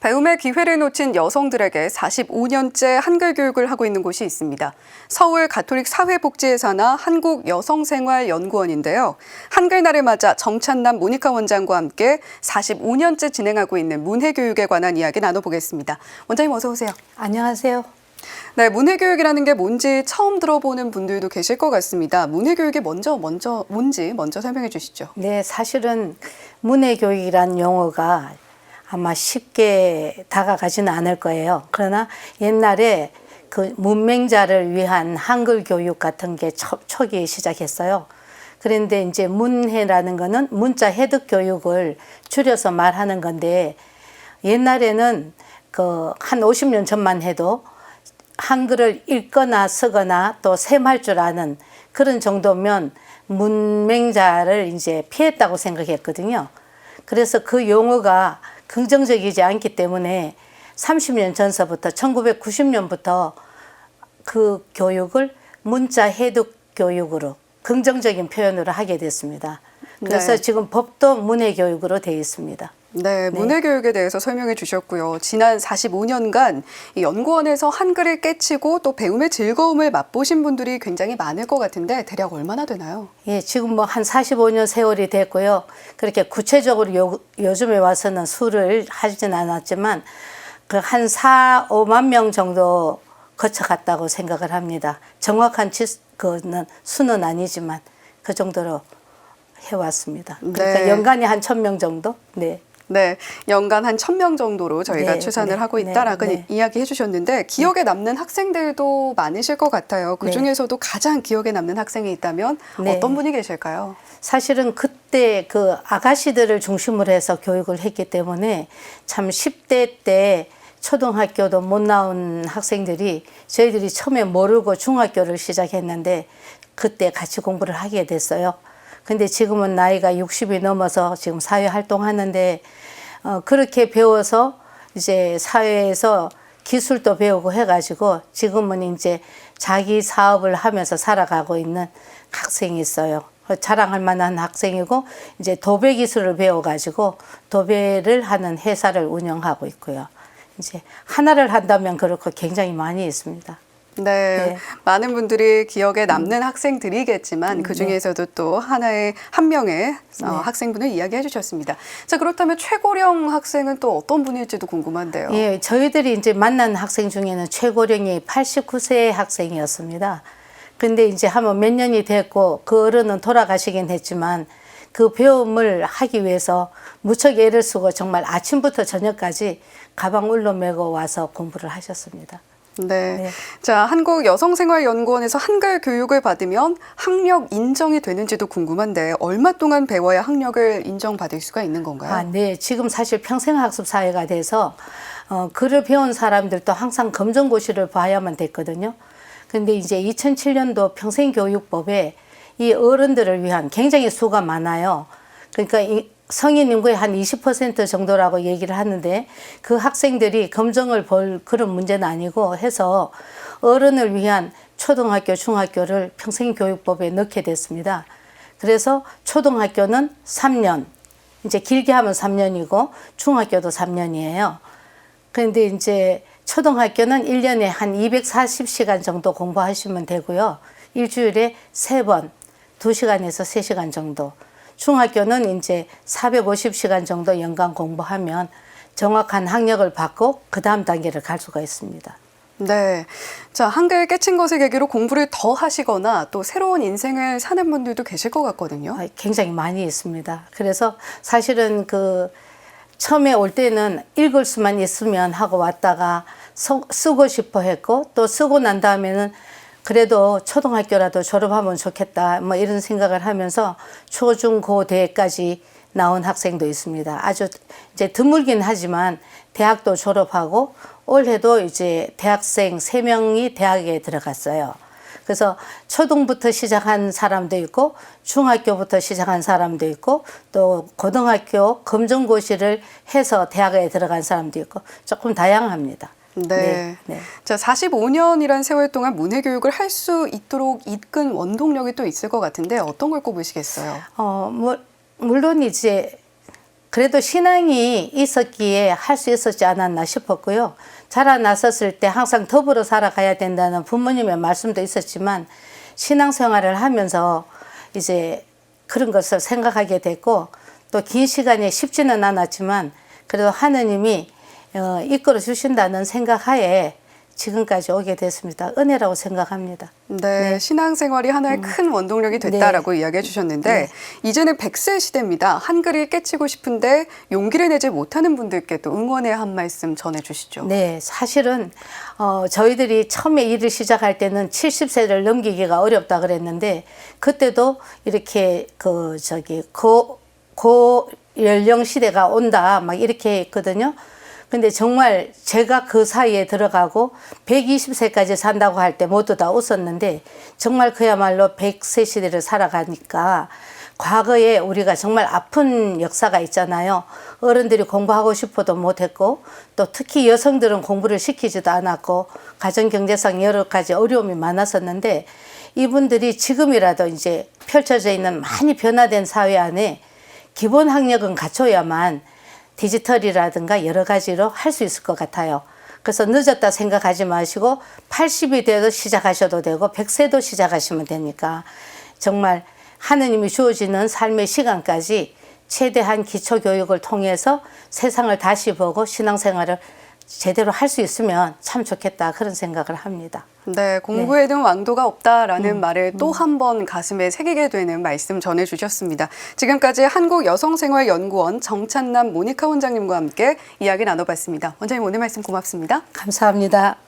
배움의 기회를 놓친 여성들에게 45년째 한글 교육을 하고 있는 곳이 있습니다. 서울 가톨릭 사회복지회사나 한국여성생활연구원인데요. 한글날을 맞아 정찬남 모니카 원장과 함께 45년째 진행하고 있는 문해교육에 관한 이야기 나눠보겠습니다. 원장님 어서 오세요. 안녕하세요. 네, 문해교육이라는 게 뭔지 처음 들어보는 분들도 계실 것 같습니다. 문해교육이 뭔지 먼저 설명해 주시죠. 네, 사실은 문해교육이란 용어가 아마 쉽게 다가가지는 않을 거예요. 그러나 옛날에 그 문맹자를 위한 한글 교육 같은 게 초기에 시작했어요. 그런데 이제 문해라는 거는 문자 해독 교육을 줄여서 말하는 건데, 옛날에는 그 한 50년 전만 해도 한글을 읽거나 쓰거나 또 셈할 줄 아는 그런 정도면 문맹자를 이제 피했다고 생각했거든요. 그래서 그 용어가 긍정적이지 않기 때문에 30년 전서부터 1990년부터 그 교육을 문자 해독 교육으로 긍정적인 표현으로 하게 됐습니다. 그래서 네. 지금 법도 문해교육으로 되어 있습니다. 네, 문해교육에 대해서 설명해 주셨고요. 지난 45년간 이 연구원에서 한글을 깨치고 또 배움의 즐거움을 맛보신 분들이 굉장히 많을 것 같은데 대략 얼마나 되나요? 예, 지금 뭐 한 45년 세월이 됐고요. 그렇게 구체적으로 요즘에 와서는 수를 하진 않았지만 그 한 4, 5만 명 정도 거쳐갔다고 생각을 합니다. 정확한 그는 수는 아니지만 그 정도로 해왔습니다. 그러니까 네. 연간에 한 1,000명 정도? 네. 네, 연간 한 1,000명 정도로 저희가 네, 추산을 네, 하고 네, 있다라고 네. 이야기해 주셨는데 기억에 남는 학생들도 많으실 것 같아요. 네. 그중에서도 가장 기억에 남는 학생이 있다면 네. 어떤 분이 계실까요? 사실은 그때 그 아가씨들을 중심으로 해서 교육을 했기 때문에 참 10대 때 초등학교도 못 나온 학생들이 저희들이 처음에 모르고 중학교를 시작했는데 그때 같이 공부를 하게 됐어요. 근데 지금은 나이가 60이 넘어서 지금 사회 활동하는데 그렇게 배워서 이제 사회에서 기술도 배우고 해가지고 지금은 이제 자기 사업을 하면서 살아가고 있는 학생이 있어요. 자랑할 만한 학생이고 이제 도배 기술을 배워가지고 도배를 하는 회사를 운영하고 있고요. 이제 하나를 한다면 그렇고 굉장히 많이 있습니다. 네, 네. 많은 분들이 기억에 남는 학생들이겠지만 그 중에서도 또 한 명의 학생분을 이야기해 주셨습니다. 자, 그렇다면 최고령 학생은 또 어떤 분일지도 궁금한데요. 예, 저희들이 이제 만난 학생 중에는 최고령이 89세 학생이었습니다. 근데 이제 한번 몇 년이 됐고 그 어른은 돌아가시긴 했지만 그 배움을 하기 위해서 무척 애를 쓰고 정말 아침부터 저녁까지 가방 울로 메고 와서 공부를 하셨습니다. 네. 네. 자, 한국여성생활연구원에서 한글 교육을 받으면 학력 인정이 되는지도 궁금한데 얼마 동안 배워야 학력을 인정받을 수가 있는 건가요? 아, 네. 지금 사실 평생학습 사회가 돼서 글을 배운 사람들도 항상 검정고시를 봐야만 됐거든요. 근데 이제 2007년도 평생교육법에 이 어른들을 위한 굉장히 수가 많아요. 그러니까 이 성인 인구의 한 20% 정도라고 얘기를 하는데 그 학생들이 검정을 볼 그런 문제는 아니고 해서 어른을 위한 초등학교, 중학교를 평생교육법에 넣게 됐습니다. 그래서 초등학교는 3년, 이제 길게 하면 3년이고 중학교도 3년이에요. 그런데 이제 초등학교는 1년에 한 240시간 정도 공부하시면 되고요. 일주일에 3번, 2시간에서 3시간 정도. 중학교는 이제 450시간 정도 연간 공부하면 정확한 학력을 받고 그 다음 단계를 갈 수가 있습니다. 네. 자, 한글 깨친 것을 계기로 공부를 더 하시거나 또 새로운 인생을 사는 분들도 계실 것 같거든요. 굉장히 많이 있습니다. 그래서 사실은 그 처음에 올 때는 읽을 수만 있으면 하고 왔다가 쓰고 싶어 했고 또 쓰고 난 다음에는 그래도 초등학교라도 졸업하면 좋겠다 뭐 이런 생각을 하면서 초중고대까지 나온 학생도 있습니다. 아주 이제 드물긴 하지만 대학도 졸업하고 올해도 이제 대학생 3명이 대학에 들어갔어요. 그래서 초등부터 시작한 사람도 있고 중학교부터 시작한 사람도 있고 또 고등학교 검정고시를 해서 대학에 들어간 사람도 있고 조금 다양합니다. 네. 네. 자, 45년이란 세월 동안 문해교육을 할 수 있도록 이끈 원동력이 또 있을 것 같은데 어떤 걸 꼽으시겠어요? 물론 이제 그래도 신앙이 있었기에 할 수 있었지 않았나 싶었고요. 자라났었을 때 항상 더불어 살아가야 된다는 부모님의 말씀도 있었지만 신앙생활을 하면서 이제 그런 것을 생각하게 됐고 또 긴 시간이 쉽지는 않았지만 그래도 하느님이 이끌어 주신다는 생각하에 지금까지 오게 됐습니다. 은혜라고 생각합니다. 네, 신앙생활이 하나의 큰 원동력이 됐다라고 이야기해 주셨는데 이제는 100세 시대입니다. 한글을 깨치고 싶은데 용기를 내지 못하는 분들께도 응원의 한 말씀 전해주시죠. 네, 사실은 저희들이 처음에 일을 시작할 때는 70세를 넘기기가 어렵다 그랬는데 그때도 이렇게 고 연령 시대가 온다 막 이렇게 했거든요. 근데 정말 제가 그 사이에 들어가고 120세까지 산다고 할 때 모두 다 웃었는데 정말 그야말로 100세 시대를 살아가니까 과거에 우리가 정말 아픈 역사가 있잖아요. 어른들이 공부하고 싶어도 못했고 또 특히 여성들은 공부를 시키지도 않았고 가정경제상 여러 가지 어려움이 많았었는데 이분들이 지금이라도 이제 펼쳐져 있는 많이 변화된 사회 안에 기본 학력은 갖춰야만 디지털이라든가 여러 가지로 할 수 있을 것 같아요. 그래서 늦었다 생각하지 마시고 80이 돼도 시작하셔도 되고 100세도 시작하시면 되니까 정말 하느님이 주어지는 삶의 시간까지 최대한 기초교육을 통해서 세상을 다시 보고 신앙생활을 제대로 할 수 있으면 참 좋겠다 그런 생각을 합니다. 네, 공부에는 왕도가 없다라는 말을 또 한 번 가슴에 새기게 되는 말씀 전해주셨습니다. 지금까지 한국여성생활연구원 정찬남 모니카 원장님과 함께 이야기 나눠봤습니다. 원장님 오늘 말씀 고맙습니다. 감사합니다.